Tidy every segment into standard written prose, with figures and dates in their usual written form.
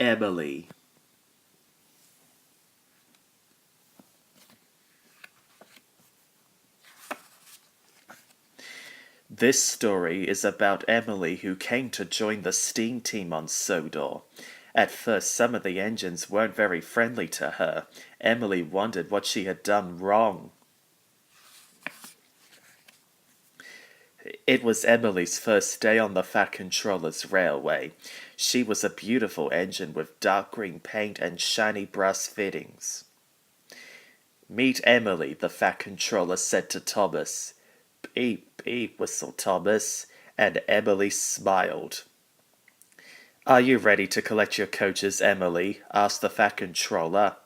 Emily. This story is about Emily who came to join the steam team on Sodor. At first, some of the engines weren't very friendly to her. Emily wondered what she had done wrong. It was Emily's first day on the Fat Controller's railway. She was a beautiful engine with dark green paint and shiny brass fittings. "Meet Emily," the Fat Controller said to Thomas. "Beep, beep," whistled Thomas, and Emily smiled. "Are you ready to collect your coaches, Emily?" asked the Fat Controller.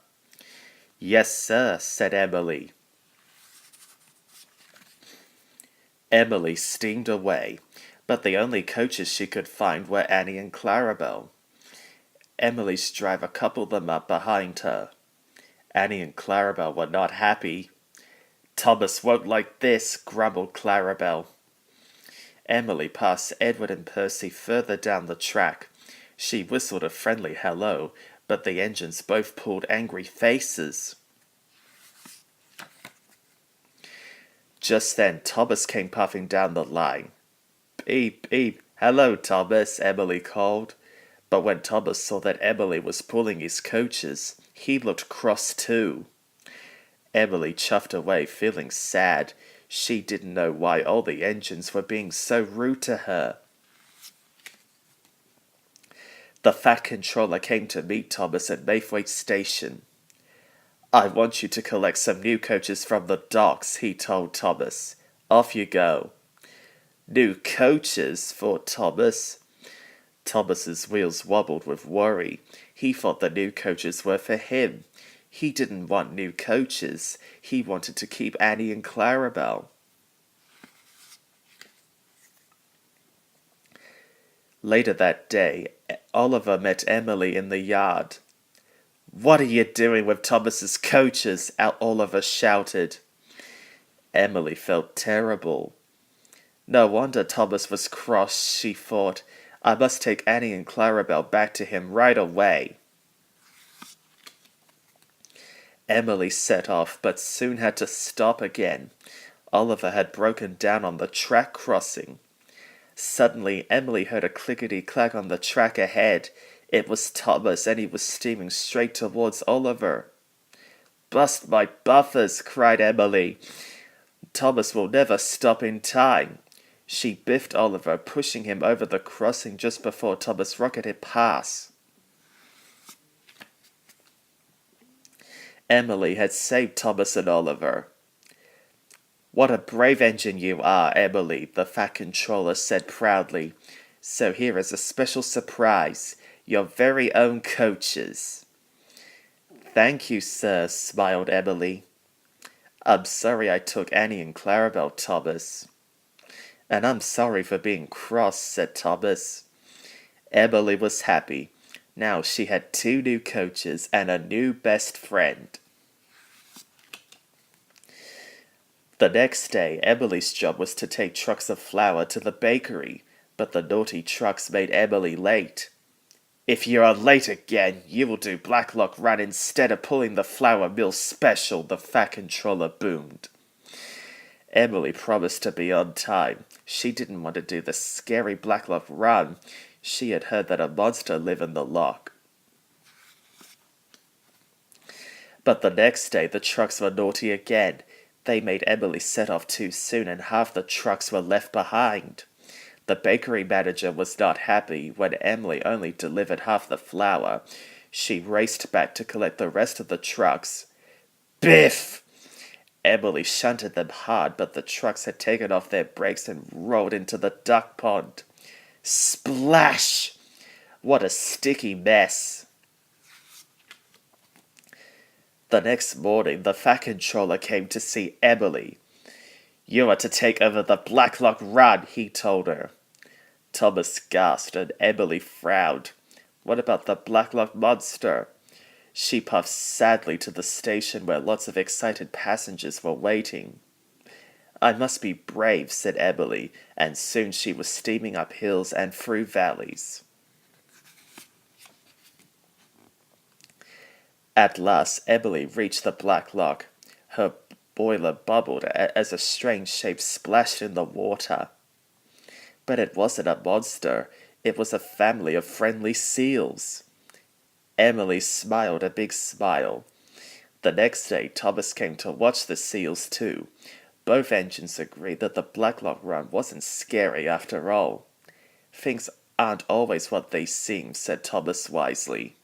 "Yes, sir," said Emily. Emily steamed away, but the only coaches she could find were Annie and Clarabelle. Emily's driver coupled them up behind her. Annie and Clarabelle were not happy. "Thomas won't like this," grumbled Clarabelle. Emily passed Edward and Percy further down the track. She whistled a friendly hello, but the engines both pulled angry faces. Just then, Thomas came puffing down the line. "Beep, beep. Hello, Thomas," Emily called. But when Thomas saw that Emily was pulling his coaches, he looked cross too. Emily chuffed away, feeling sad. She didn't know why all the engines were being so rude to her. The Fat Controller came to meet Thomas at Maythwaite Station. "I want you to collect some new coaches from the docks," he told Thomas. "Off you go." "New coaches?" thought Thomas. Thomas's wheels wobbled with worry. He thought the new coaches were for him. He didn't want new coaches. He wanted to keep Annie and Clarabelle. Later that day, Oliver met Emily in the yard. "What are you doing with Thomas's coaches?" Oliver shouted. Emily felt terrible. No wonder Thomas was cross, she thought. I must take Annie and Clarabelle back to him right away. Emily set off, but soon had to stop again. Oliver had broken down on the track crossing. Suddenly, Emily heard a clickety-clack on the track ahead. It was Thomas, and he was steaming straight towards Oliver. "Bust my buffers!" cried Emily. "Thomas will never stop in time." She biffed Oliver, pushing him over the crossing just before Thomas rocketed past. Emily had saved Thomas and Oliver. "What a brave engine you are, Emily," the Fat Controller said proudly. "So here is a special surprise. Your very own coaches." "Thank you, sir," smiled Emily. "I'm sorry I took Annie and Clarabelle, Thomas." "And I'm sorry for being cross," said Thomas. Emily was happy. Now she had 2 new coaches and a new best friend. The next day, Emily's job was to take trucks of flour to the bakery, but the naughty trucks made Emily late. "If you are late again, you will do Black Loch Run instead of pulling the flour mill special," the Fat Controller boomed. Emily promised to be on time. She didn't want to do the scary Black Loch Run. She had heard that a monster lived in the loch. But the next day, the trucks were naughty again. They made Emily set off too soon, and half the trucks were left behind. The bakery manager was not happy when Emily only delivered half the flour. She raced back to collect the rest of the trucks. Biff! Emily shunted them hard, but the trucks had taken off their brakes and rolled into the duck pond. Splash! What a sticky mess! The next morning, the Fat Controller came to see Emily. "You are to take over the Black Loch Run," he told her. Thomas gasped and Emily frowned. What about the Black Loch monster? She puffed sadly to the station where lots of excited passengers were waiting. "I must be brave," said Emily, and soon she was steaming up hills and through valleys. At last, Emily reached the Black Loch. Her boiler bubbled as a strange shape splashed in the water. But it wasn't a monster. It was a family of friendly seals. Emily smiled a big smile. The next day, Thomas came to watch the seals too. Both engines agreed that the Black Loch run wasn't scary after all. Things aren't always what they seem, said Thomas wisely.